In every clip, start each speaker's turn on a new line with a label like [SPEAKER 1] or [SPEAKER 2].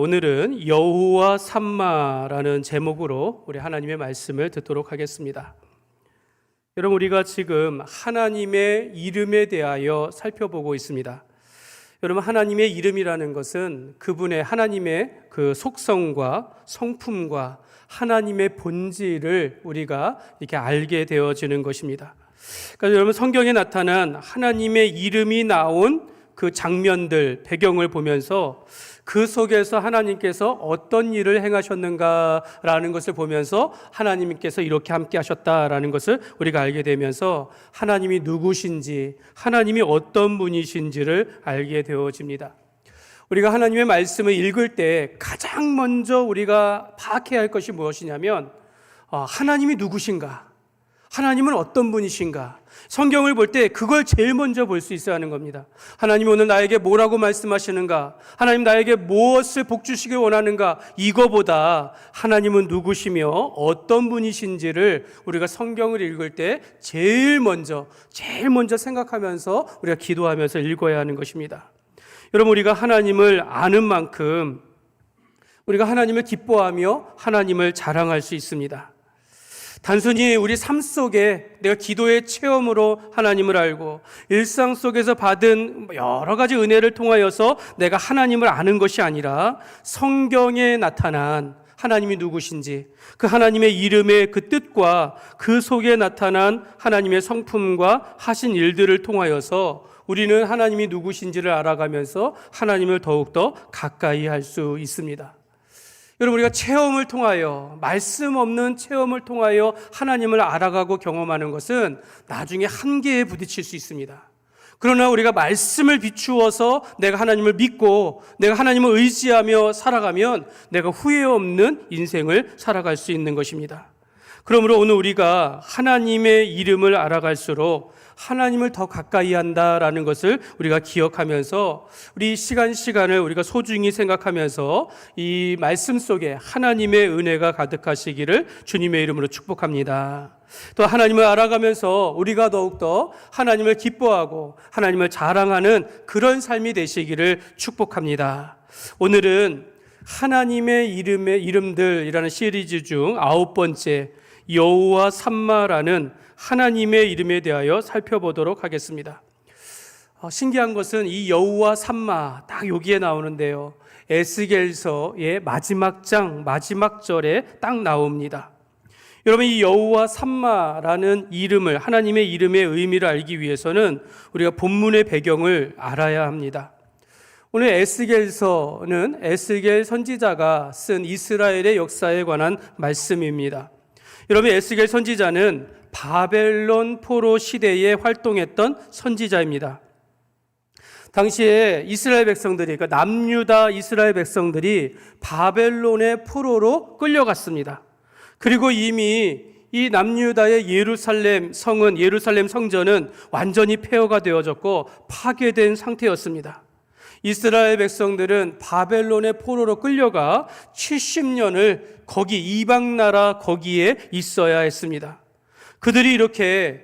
[SPEAKER 1] 오늘은 여호와 삼마라는 제목으로 우리 하나님의 말씀을 듣도록 하겠습니다. 여러분, 우리가 지금 하나님의 이름에 대하여 살펴보고 있습니다. 여러분, 하나님의 이름이라는 것은 그분의 하나님의 그 속성과 성품과 하나님의 본질을 우리가 이렇게 알게 되어지는 것입니다. 그러니까 여러분, 성경에 나타난 하나님의 이름이 나온 그 장면들, 배경을 보면서 그 속에서 하나님께서 어떤 일을 행하셨는가라는 것을 보면서 하나님께서 이렇게 함께 하셨다라는 것을 우리가 알게 되면서 하나님이 누구신지, 하나님이 어떤 분이신지를 알게 되어집니다. 우리가 하나님의 말씀을 읽을 때 가장 먼저 우리가 파악해야 할 것이 무엇이냐면 하나님이 누구신가? 하나님은 어떤 분이신가? 성경을 볼 때 그걸 제일 먼저 볼 수 있어야 하는 겁니다. 하나님 오늘 나에게 뭐라고 말씀하시는가? 하나님 나에게 무엇을 복주시길 원하는가? 이거보다 하나님은 누구시며 어떤 분이신지를 우리가 성경을 읽을 때 제일 먼저 생각하면서 우리가 기도하면서 읽어야 하는 것입니다. 여러분, 우리가 하나님을 아는 만큼 우리가 하나님을 기뻐하며 하나님을 자랑할 수 있습니다. 단순히 우리 삶 속에 내가 기도의 체험으로 하나님을 알고 일상 속에서 받은 여러 가지 은혜를 통하여서 내가 하나님을 아는 것이 아니라 성경에 나타난 하나님이 누구신지, 그 하나님의 이름의 그 뜻과 그 속에 나타난 하나님의 성품과 하신 일들을 통하여서 우리는 하나님이 누구신지를 알아가면서 하나님을 더욱더 가까이 할 수 있습니다. 여러분, 우리가 체험을 통하여, 말씀 없는 체험을 통하여 하나님을 알아가고 경험하는 것은 나중에 한계에 부딪힐 수 있습니다. 그러나 우리가 말씀을 비추어서 내가 하나님을 믿고 내가 하나님을 의지하며 살아가면 내가 후회 없는 인생을 살아갈 수 있는 것입니다. 그러므로 오늘 우리가 하나님의 이름을 알아갈수록 하나님을 더 가까이 한다라는 것을 우리가 기억하면서 우리 시간을 우리가 소중히 생각하면서 이 말씀 속에 하나님의 은혜가 가득하시기를 주님의 이름으로 축복합니다. 또 하나님을 알아가면서 우리가 더욱더 하나님을 기뻐하고 하나님을 자랑하는 그런 삶이 되시기를 축복합니다. 오늘은 하나님의 이름들이라는 시리즈 중 9번째 여호와 삼마라는 하나님의 이름에 대하여 살펴보도록 하겠습니다. 신기한 것은 이 여호와 삼마 딱 여기에 나오는데요, 에스겔서의 마지막 장 마지막 절에 딱 나옵니다. 여러분, 이 여호와 삼마라는 이름을, 하나님의 이름의 의미를 알기 위해서는 우리가 본문의 배경을 알아야 합니다. 오늘 에스겔서는 에스겔 선지자가 쓴 이스라엘의 역사에 관한 말씀입니다. 여러분, 에스겔 선지자는 바벨론 포로 시대에 활동했던 선지자입니다. 당시에 이스라엘 백성들이, 그러니까 남유다 이스라엘 백성들이 바벨론의 포로로 끌려갔습니다. 그리고 이미 이 남유다의 예루살렘 성은, 예루살렘 성전은 완전히 폐허가 되어졌고 파괴된 상태였습니다. 이스라엘 백성들은 바벨론의 포로로 끌려가 70년을 거기 이방 나라 거기에 있어야 했습니다. 그들이 이렇게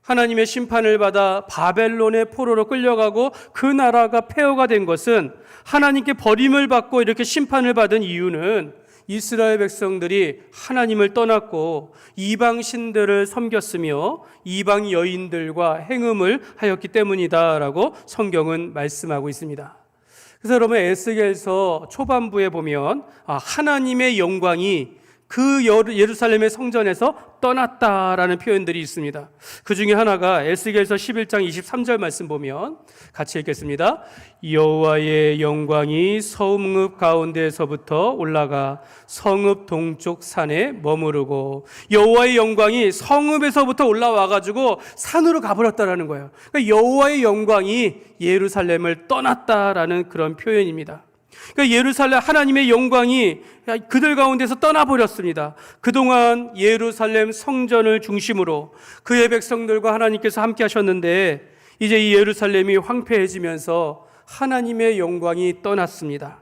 [SPEAKER 1] 하나님의 심판을 받아 바벨론의 포로로 끌려가고 그 나라가 폐허가 된 것은, 하나님께 버림을 받고 이렇게 심판을 받은 이유는 이스라엘 백성들이 하나님을 떠났고 이방 신들을 섬겼으며 이방 여인들과 행음을 하였기 때문이다라고 성경은 말씀하고 있습니다. 그래서 여러분, 에스겔서 초반부에 보면 하나님의 영광이 그 예루살렘의 성전에서 떠났다라는 표현들이 있습니다. 그 중에 하나가 에스겔서 11장 23절 말씀 보면 같이 읽겠습니다. 여호와의 영광이 성읍 가운데서부터 올라가 성읍 동쪽 산에 머무르고, 여호와의 영광이 성읍에서부터 올라와가지고 산으로 가버렸다라는 거예요. 그러니까 여호와의 영광이 예루살렘을 떠났다라는 그런 표현입니다. 그러니까 예루살렘, 하나님의 영광이 그들 가운데서 떠나버렸습니다. 그동안 예루살렘 성전을 중심으로 그의 백성들과 하나님께서 함께 하셨는데 이제 이 예루살렘이 황폐해지면서 하나님의 영광이 떠났습니다.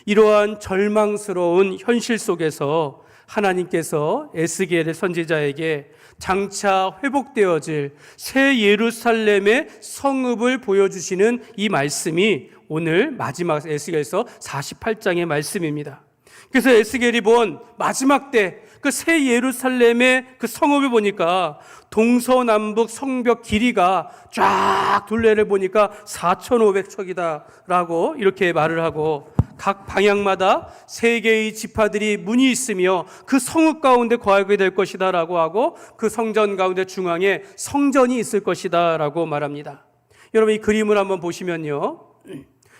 [SPEAKER 1] 이러한 절망스러운 현실 속에서 하나님께서 에스겔의 선지자에게 장차 회복되어질 새 예루살렘의 성읍을 보여주시는 이 말씀이 오늘 마지막 에스겔서 48장의 말씀입니다. 그래서 에스겔이 본 마지막 때 그 새 예루살렘의 그 성읍을 보니까 동서남북 성벽 길이가 쫙 둘레를 보니까 4,500척이다라고 이렇게 말을 하고, 각 방향마다 3개의 지파들이 문이 있으며 그 성읍 가운데 거하게 될 것이다 라고 하고, 그 성전 가운데 중앙에 성전이 있을 것이다 라고 말합니다. 여러분, 이 그림을 한번 보시면요,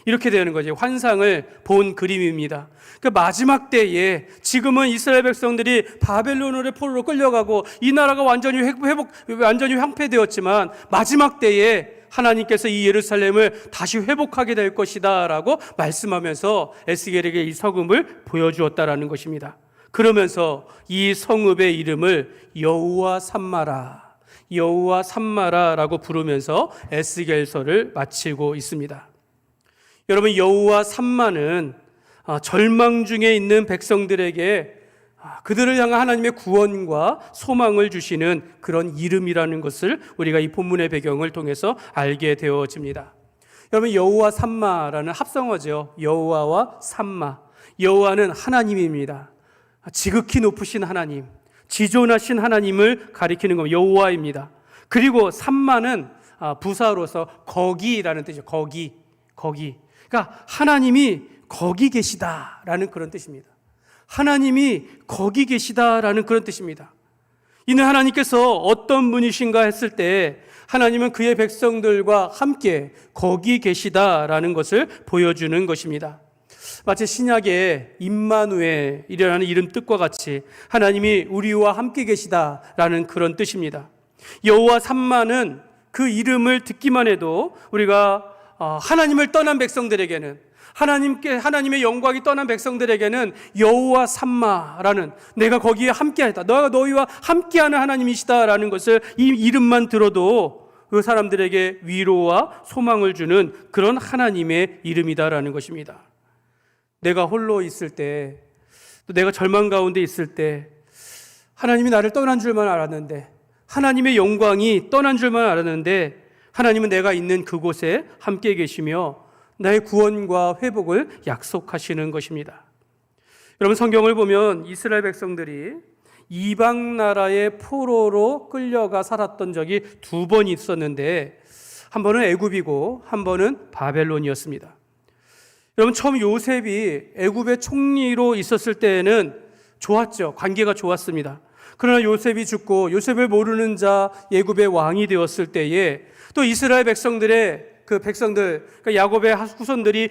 [SPEAKER 1] 이렇게 되는 거죠. 환상을 본 그림입니다. 그 마지막 때에 지금은 이스라엘 백성들이 바벨론의 포로로 끌려가고 이 나라가 완전히 황폐되었지만, 마지막 때에 하나님께서 이 예루살렘을 다시 회복하게 될 것이다 라고 말씀하면서 에스겔에게 이 성읍을 보여주었다라는 것입니다. 그러면서 이 성읍의 이름을 여호와 삼마라, 여호와 삼마라라고 부르면서 에스겔서를 마치고 있습니다. 여러분, 여호와 삼마는 절망 중에 있는 백성들에게 그들을 향한 하나님의 구원과 소망을 주시는 그런 이름이라는 것을 우리가 이 본문의 배경을 통해서 알게 되어집니다. 여러분, 여호와 삼마라는 합성어죠. 여호와와 삼마. 여호와는 하나님입니다. 지극히 높으신 하나님, 지존하신 하나님을 가리키는 겁니다. 여호와입니다. 그리고 삼마는 부사로서 거기라는 뜻이죠. 거기. 그러니까 하나님이 거기 계시다라는 그런 뜻입니다. 하나님이 거기 계시다라는 그런 뜻입니다. 이는 하나님께서 어떤 분이신가 했을 때 하나님은 그의 백성들과 함께 거기 계시다라는 것을 보여주는 것입니다. 마치 신약의 임마누엘이라는 이름 뜻과 같이 하나님이 우리와 함께 계시다라는 그런 뜻입니다. 여호와 삼마는 그 이름을 듣기만 해도 우리가 하나님을 떠난 백성들에게는, 하나님의 영광이 떠난 백성들에게는 여호와 삼마라는, 내가 거기에 함께하다, 너가 너희와 함께하는 하나님이시다라는 것을 이 이름만 들어도 그 사람들에게 위로와 소망을 주는 그런 하나님의 이름이다라는 것입니다. 내가 홀로 있을 때, 또 내가 절망 가운데 있을 때 하나님이 나를 떠난 줄만 알았는데, 하나님의 영광이 떠난 줄만 알았는데, 하나님은 내가 있는 그곳에 함께 계시며 나의 구원과 회복을 약속하시는 것입니다. 여러분, 성경을 보면 이스라엘 백성들이 이방 나라의 포로로 끌려가 살았던 적이 2번 있었는데, 한 번은 애굽이고 한 번은 바벨론이었습니다. 여러분, 처음 요셉이 애굽의 총리로 있었을 때에는 좋았죠. 관계가 좋았습니다. 그러나 요셉이 죽고 요셉을 모르는 자 애굽의 왕이 되었을 때에 또 이스라엘 백성들의 그러니까 야곱의 후손들이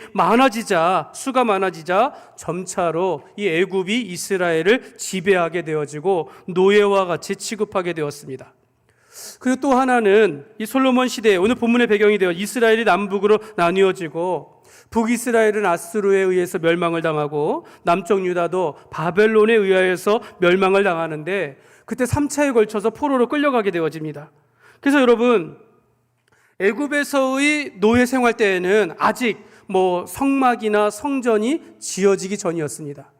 [SPEAKER 1] 수가 많아지자 점차로 이 애굽이 이스라엘을 지배하게 되어지고 노예와 같이 취급하게 되었습니다. 그리고 또 하나는 이 솔로몬 시대에, 오늘 본문의 배경이 되어 이스라엘이 남북으로 나뉘어지고 북이스라엘은 아수르에 의해서 멸망을 당하고 남쪽 유다도 바벨론에 의하여서 멸망을 당하는데, 그때 3차에 걸쳐서 포로로 끌려가게 되어집니다. 그래서 여러분, 애굽에서의 노예 생활 때에는 아직 성막이나 성전이 지어지기 전이었습니다.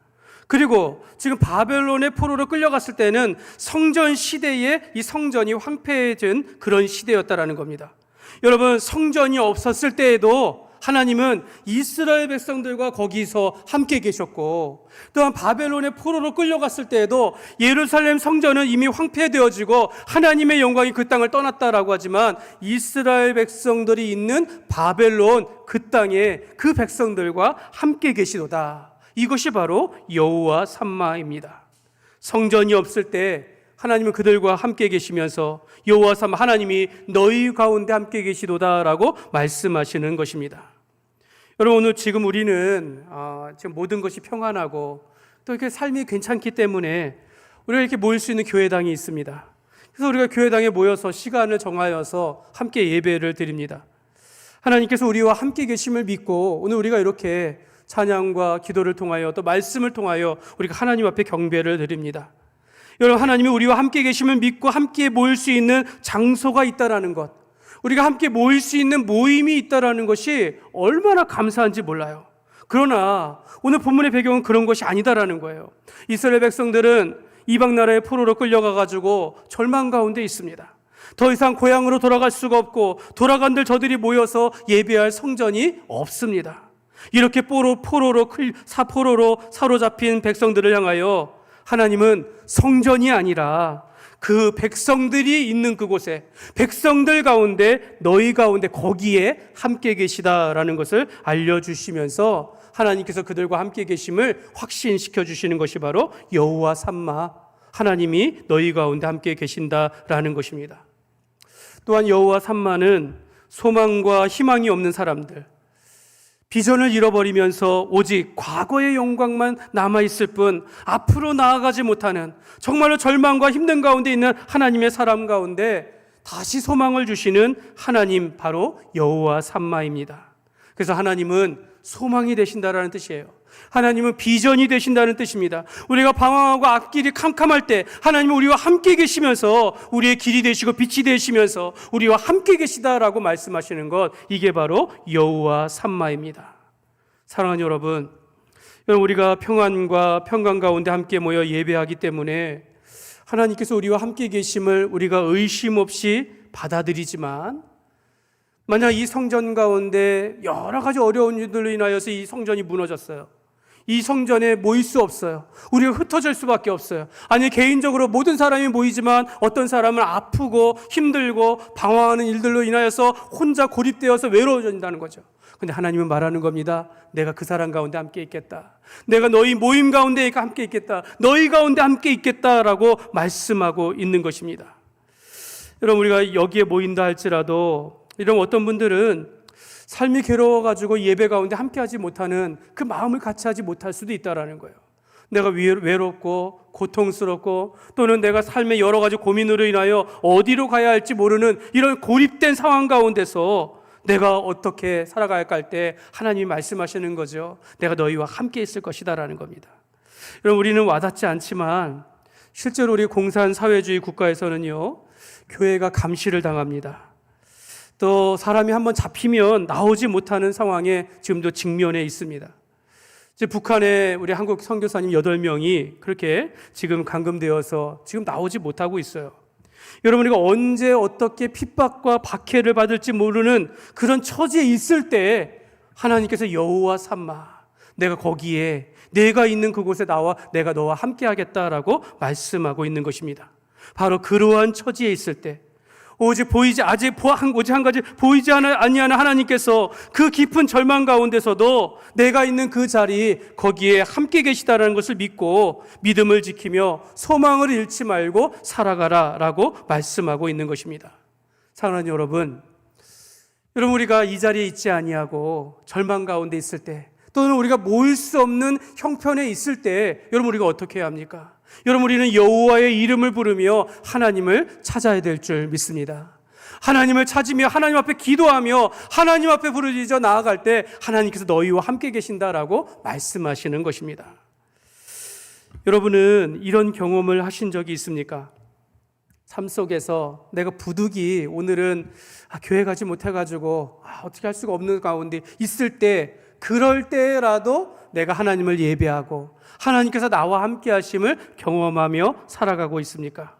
[SPEAKER 1] 그리고 지금 바벨론의 포로로 끌려갔을 때는 성전 시대에 이 성전이 황폐해진 그런 시대였다라는 겁니다. 여러분, 성전이 없었을 때에도 하나님은 이스라엘 백성들과 거기서 함께 계셨고, 또한 바벨론의 포로로 끌려갔을 때에도 예루살렘 성전은 이미 황폐되어지고 하나님의 영광이 그 땅을 떠났다라고 하지만, 이스라엘 백성들이 있는 바벨론 그 땅에 그 백성들과 함께 계시도다. 이것이 바로 여호와 삼마입니다. 성전이 없을 때 하나님은 그들과 함께 계시면서 여호와 삼마, 하나님이 너희 가운데 함께 계시도다라고 말씀하시는 것입니다. 여러분, 오늘 지금 우리는 지금 모든 것이 평안하고 또 이렇게 삶이 괜찮기 때문에 우리가 이렇게 모일 수 있는 교회당이 있습니다. 그래서 우리가 교회당에 모여서 시간을 정하여서 함께 예배를 드립니다. 하나님께서 우리와 함께 계심을 믿고 오늘 우리가 이렇게 찬양과 기도를 통하여 또 말씀을 통하여 우리가 하나님 앞에 경배를 드립니다. 여러분, 하나님이 우리와 함께 계심을 믿고 함께 모일 수 있는 장소가 있다라는 것, 우리가 함께 모일 수 있는 모임이 있다라는 것이 얼마나 감사한지 몰라요. 그러나 오늘 본문의 배경은 그런 것이 아니다라는 거예요. 이스라엘 백성들은 이방 나라의 포로로 끌려가가지고 절망 가운데 있습니다. 더 이상 고향으로 돌아갈 수가 없고 돌아간들 저들이 모여서 예배할 성전이 없습니다. 이렇게 포로로 사로잡힌 백성들을 향하여 하나님은 성전이 아니라 그 백성들이 있는 그곳에, 백성들 가운데, 너희 가운데 거기에 함께 계시다라는 것을 알려주시면서 하나님께서 그들과 함께 계심을 확신시켜 주시는 것이 바로 여호와 삼마, 하나님이 너희 가운데 함께 계신다라는 것입니다. 또한 여호와 삼마는 소망과 희망이 없는 사람들, 비전을 잃어버리면서 오직 과거의 영광만 남아있을 뿐 앞으로 나아가지 못하는, 정말로 절망과 힘든 가운데 있는 하나님의 사람 가운데 다시 소망을 주시는 하나님, 바로 여호와 삼마입니다. 그래서 하나님은 소망이 되신다라는 뜻이에요. 하나님은 비전이 되신다는 뜻입니다. 우리가 방황하고 앞길이 캄캄할 때 하나님은 우리와 함께 계시면서 우리의 길이 되시고 빛이 되시면서 우리와 함께 계시다라고 말씀하시는 것, 이게 바로 여호와 삼마입니다. 사랑하는 여러분, 우리가 평안과 평강 가운데 함께 모여 예배하기 때문에 하나님께서 우리와 함께 계심을 우리가 의심 없이 받아들이지만, 만약 이 성전 가운데 여러 가지 어려운 일들로 인하여서 이 성전이 무너졌어요. 이 성전에 모일 수 없어요. 우리가 흩어질 수밖에 없어요. 아니, 개인적으로 모든 사람이 모이지만 어떤 사람은 아프고 힘들고 방황하는 일들로 인하여서 혼자 고립되어서 외로워진다는 거죠. 근데 하나님은 말하는 겁니다. 내가 그 사람 가운데 함께 있겠다. 내가 너희 모임 가운데 함께 있겠다. 너희 가운데 함께 있겠다라고 말씀하고 있는 것입니다. 여러분, 우리가 여기에 모인다 할지라도 이런 어떤 분들은 삶이 괴로워가지고 예배 가운데 함께하지 못하는 그 마음을 같이 하지 못할 수도 있다라는 거예요. 내가 외롭고 고통스럽고 또는 내가 삶의 여러 가지 고민으로 인하여 어디로 가야 할지 모르는 이런 고립된 상황 가운데서 내가 어떻게 살아가야 할까 할 때 하나님이 말씀하시는 거죠. 내가 너희와 함께 있을 것이다라는 겁니다. 여러분, 우리는 와닿지 않지만 실제로 우리 공산사회주의 국가에서는요, 교회가 감시를 당합니다. 또 사람이 한번 잡히면 나오지 못하는 상황에 지금도 직면해 있습니다. 이제 북한에 우리 한국 선교사님 8명이 그렇게 지금 감금되어서 지금 나오지 못하고 있어요. 여러분, 우리가 언제 어떻게 핍박과 박해를 받을지 모르는 그런 처지에 있을 때 하나님께서 여호와 삼마, 내가 거기에, 내가 있는 그곳에 나와 내가 너와 함께 하겠다라고 말씀하고 있는 것입니다. 바로 그러한 처지에 있을 때 오직 한 가지 보이지 아니하는 하나님께서 그 깊은 절망 가운데서도 내가 있는 그 자리, 거기에 함께 계시다라는 것을 믿고 믿음을 지키며 소망을 잃지 말고 살아가라라고 말씀하고 있는 것입니다. 사랑하는 여러분, 우리가 이 자리에 있지 아니하고 절망 가운데 있을 때, 또는 우리가 모일 수 없는 형편에 있을 때 여러분, 우리가 어떻게 해야 합니까? 여러분, 우리는 여호와의 이름을 부르며 하나님을 찾아야 될 줄 믿습니다. 하나님을 찾으며 하나님 앞에 기도하며 하나님 앞에 부르짖어 나아갈 때 하나님께서 너희와 함께 계신다라고 말씀하시는 것입니다. 여러분은 이런 경험을 하신 적이 있습니까? 삶 속에서 내가 부득이 오늘은 교회 가지 못해가지고 어떻게 할 수가 없는 가운데 있을 때, 그럴 때라도 내가 하나님을 예배하고 하나님께서 나와 함께 하심을 경험하며 살아가고 있습니까?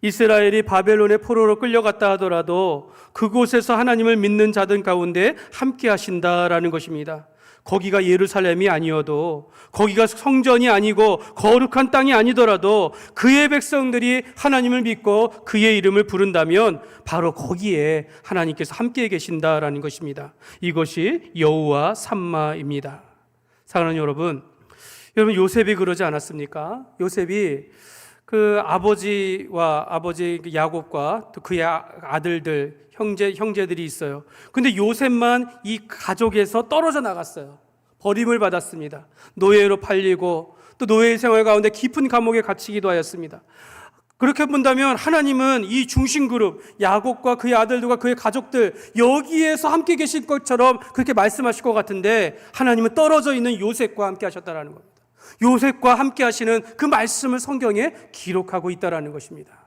[SPEAKER 1] 이스라엘이 바벨론의 포로로 끌려갔다 하더라도 그곳에서 하나님을 믿는 자들 가운데 함께 하신다라는 것입니다. 거기가 예루살렘이 아니어도, 거기가 성전이 아니고 거룩한 땅이 아니더라도 그의 백성들이 하나님을 믿고 그의 이름을 부른다면 바로 거기에 하나님께서 함께 계신다라는 것입니다. 이것이 여호와 삼마입니다. 사랑하는 여러분, 요셉이 그러지 않았습니까? 요셉이 그 아버지 야곱과 또 그의 아들들, 형제들이 있어요. 근데 요셉만 이 가족에서 떨어져 나갔어요. 버림을 받았습니다. 노예로 팔리고 또 노예 생활 가운데 깊은 감옥에 갇히기도 하였습니다. 그렇게 본다면 하나님은 이 중심 그룹, 야곱과 그의 아들들과 그의 가족들, 여기에서 함께 계실 것처럼 그렇게 말씀하실 것 같은데 하나님은 떨어져 있는 요셉과 함께 하셨다는 겁니다. 요셉과 함께 하시는 그 말씀을 성경에 기록하고 있다는 것입니다.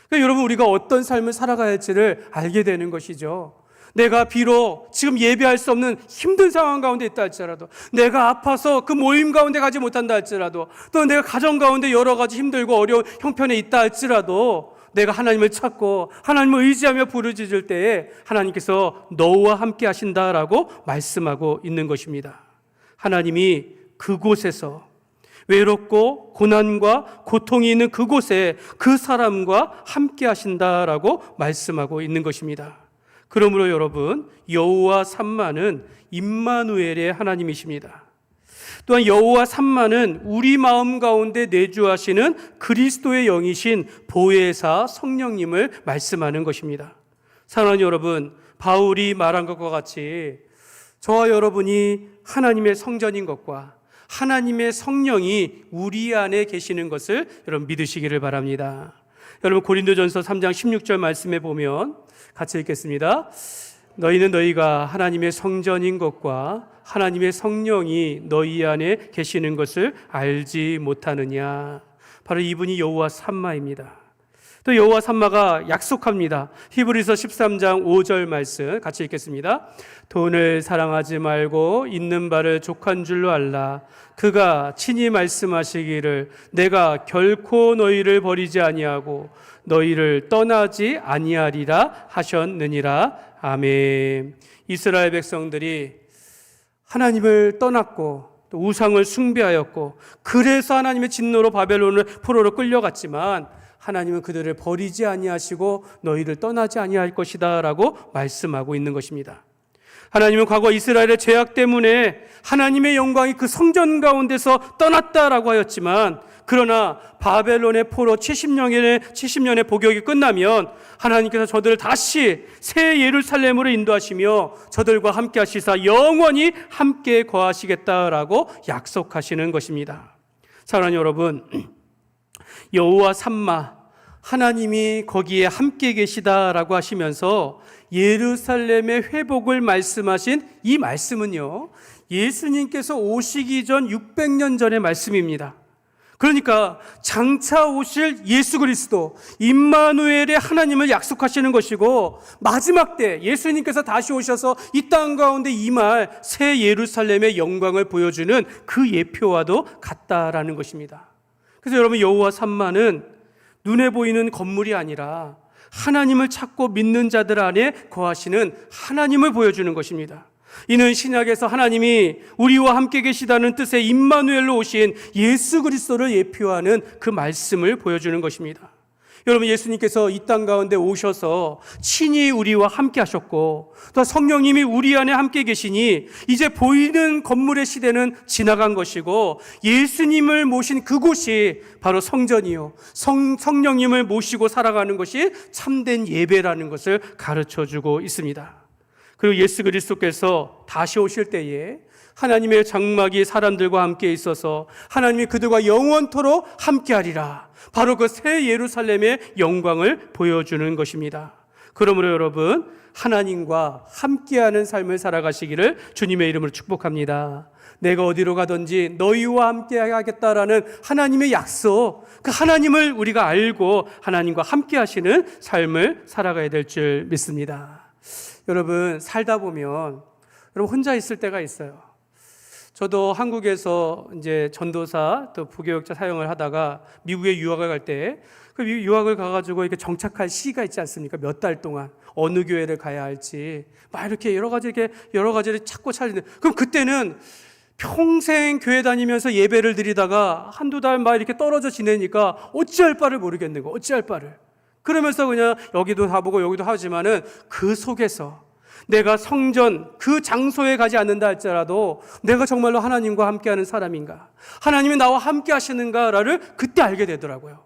[SPEAKER 1] 그러니까 여러분, 우리가 어떤 삶을 살아가야 할지를 알게 되는 것이죠. 내가 비록 지금 예배할 수 없는 힘든 상황 가운데 있다 할지라도, 내가 아파서 그 모임 가운데 가지 못한다 할지라도, 또 내가 가정 가운데 여러 가지 힘들고 어려운 형편에 있다 할지라도, 내가 하나님을 찾고 하나님을 의지하며 부르짖을 때에 하나님께서 너와 함께 하신다라고 말씀하고 있는 것입니다. 하나님이 그곳에서 외롭고 고난과 고통이 있는 그곳에 그 사람과 함께 하신다라고 말씀하고 있는 것입니다. 그러므로 여러분, 여호와 삼마는 임마누엘의 하나님이십니다. 또한 여호와 삼마는 우리 마음 가운데 내주하시는 그리스도의 영이신 보혜사 성령님을 말씀하는 것입니다. 사랑하는 여러분, 바울이 말한 것과 같이 저와 여러분이 하나님의 성전인 것과 하나님의 성령이 우리 안에 계시는 것을 여러분 믿으시기를 바랍니다. 여러분 고린도전서 3장 16절 말씀에 보면 같이 읽겠습니다. 너희는 너희가 하나님의 성전인 것과 하나님의 성령이 너희 안에 계시는 것을 알지 못하느냐. 바로 이분이 여호와 삼마입니다. 또 여호와 삼마가 약속합니다. 히브리서 13장 5절 말씀 같이 읽겠습니다. 돈을 사랑하지 말고 있는 바를 족한 줄로 알라. 그가 친히 말씀하시기를 내가 결코 너희를 버리지 아니하고 너희를 떠나지 아니하리라 하셨느니라. 아멘. 이스라엘 백성들이 하나님을 떠났고 또 우상을 숭배하였고 그래서 하나님의 진노로 바벨론을 포로로 끌려갔지만 하나님은 그들을 버리지 아니하시고 너희를 떠나지 아니할 것이다 라고 말씀하고 있는 것입니다. 하나님은 과거 이스라엘의 죄악 때문에 하나님의 영광이 그 성전 가운데서 떠났다라고 하였지만 그러나 바벨론의 포로 70년의 복역이 끝나면 하나님께서 저들을 다시 새 예루살렘으로 인도하시며 저들과 함께 하시사 영원히 함께 거하시겠다라고 약속하시는 것입니다. 사랑하는 여러분, 여호와 삼마 하나님이 거기에 함께 계시다라고 하시면서 예루살렘의 회복을 말씀하신 이 말씀은요, 예수님께서 오시기 전 600년 전의 말씀입니다. 그러니까 장차 오실 예수 그리스도 임마누엘의 하나님을 약속하시는 것이고 마지막 때 예수님께서 다시 오셔서 이 땅 가운데 임할 새 예루살렘의 영광을 보여주는 그 예표와도 같다라는 것입니다. 그래서 여러분, 여호와 삼마는 눈에 보이는 건물이 아니라 하나님을 찾고 믿는 자들 안에 거하시는 하나님을 보여주는 것입니다. 이는 신약에서 하나님이 우리와 함께 계시다는 뜻의 임마누엘로 오신 예수 그리스도를 예표하는 그 말씀을 보여주는 것입니다. 여러분, 예수님께서 이 땅 가운데 오셔서 친히 우리와 함께 하셨고 또 성령님이 우리 안에 함께 계시니 이제 보이는 건물의 시대는 지나간 것이고 예수님을 모신 그곳이 바로 성전이요 성령님을 모시고 살아가는 것이 참된 예배라는 것을 가르쳐주고 있습니다. 그리고 예수 그리스도께서 다시 오실 때에 하나님의 장막이 사람들과 함께 있어서 하나님이 그들과 영원토록 함께하리라. 바로 그 새 예루살렘의 영광을 보여주는 것입니다. 그러므로 여러분, 하나님과 함께하는 삶을 살아가시기를 주님의 이름으로 축복합니다. 내가 어디로 가든지 너희와 함께 하겠다라는 하나님의 약속, 그 하나님을 우리가 알고 하나님과 함께 하시는 삶을 살아가야 될 줄 믿습니다. 여러분, 살다 보면 여러분 혼자 있을 때가 있어요. 저도 한국에서 이제 전도사 또 부교역자 사역을 하다가 미국에 유학을 갈 때 그 유학을 가가지고 이렇게 정착할 시기가 있지 않습니까? 몇 달 동안 어느 교회를 가야 할지 막 이렇게 여러 가지를 찾고 찾는. 그럼 그때는 평생 교회 다니면서 예배를 드리다가 한두 달 막 이렇게 떨어져 지내니까 어찌할 바를 모르겠는 거, 어찌할 바를. 그러면서 그냥 여기도 가보고 여기도 하지만은 그 속에서 내가 성전 그 장소에 가지 않는다 할지라도 내가 정말로 하나님과 함께하는 사람인가, 하나님이 나와 함께 하시는가를 그때 알게 되더라고요.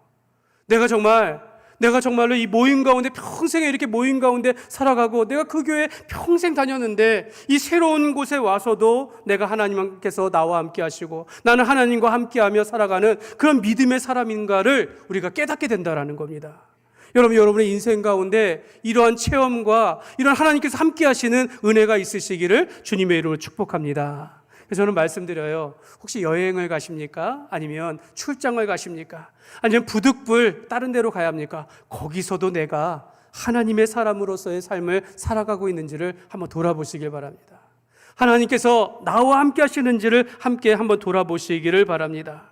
[SPEAKER 1] 내가 정말로 이 모임 가운데 평생에 이렇게 모임 가운데 살아가고 내가 그 교회 평생 다녔는데 이 새로운 곳에 와서도 내가 하나님께서 나와 함께 하시고 나는 하나님과 함께하며 살아가는 그런 믿음의 사람인가를 우리가 깨닫게 된다라는 겁니다. 여러분의 인생 가운데 이러한 체험과 이런 하나님께서 함께 하시는 은혜가 있으시기를 주님의 이름으로 축복합니다. 그래서 저는 말씀드려요. 혹시 여행을 가십니까? 아니면 출장을 가십니까? 아니면 부득불 다른 데로 가야 합니까? 거기서도 내가 하나님의 사람으로서의 삶을 살아가고 있는지를 한번 돌아보시길 바랍니다. 하나님께서 나와 함께 하시는지를 함께 한번 돌아보시기를 바랍니다.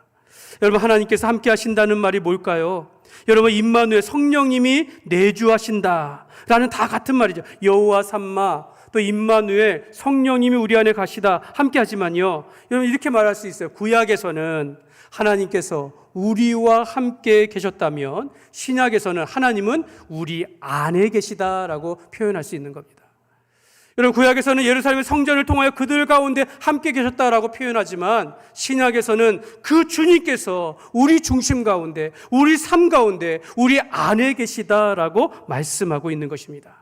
[SPEAKER 1] 여러분, 하나님께서 함께 하신다는 말이 뭘까요? 여러분, 임마누엘 성령님이 내주하신다라는 다 같은 말이죠. 여호와 삼마, 또 임마누엘 성령님이 우리 안에 가시다 함께 하지만요, 여러분 이렇게 말할 수 있어요. 구약에서는 하나님께서 우리와 함께 계셨다면 신약에서는 하나님은 우리 안에 계시다라고 표현할 수 있는 겁니다. 여러분, 구약에서는 예루살렘 성전을 통하여 그들 가운데 함께 계셨다라고 표현하지만 신약에서는 그 주님께서 우리 중심 가운데, 우리 삶 가운데, 우리 안에 계시다라고 말씀하고 있는 것입니다.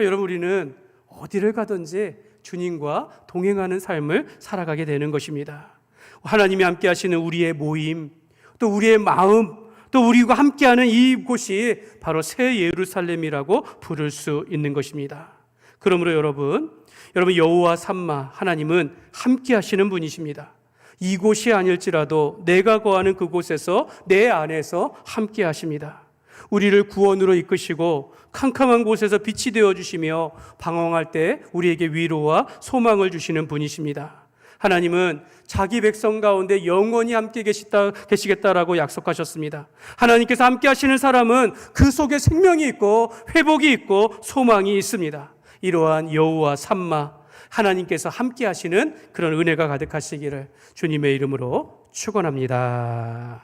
[SPEAKER 1] 여러분, 우리는 어디를 가든지 주님과 동행하는 삶을 살아가게 되는 것입니다. 하나님이 함께 하시는 우리의 모임, 또 우리의 마음, 또 우리와 함께하는 이곳이 바로 새 예루살렘이라고 부를 수 있는 것입니다. 그러므로 여러분 여호와 삼마, 하나님은 함께 하시는 분이십니다. 이곳이 아닐지라도 내가 거하는 그곳에서, 내 안에서 함께 하십니다. 우리를 구원으로 이끄시고 캄캄한 곳에서 빛이 되어주시며 방황할 때 우리에게 위로와 소망을 주시는 분이십니다. 하나님은 자기 백성 가운데 영원히 함께 계시겠다라고 약속하셨습니다. 하나님께서 함께 하시는 사람은 그 속에 생명이 있고 회복이 있고 소망이 있습니다. 이러한 여호와 삼마, 하나님께서 함께 하시는 그런 은혜가 가득하시기를 주님의 이름으로 축원합니다.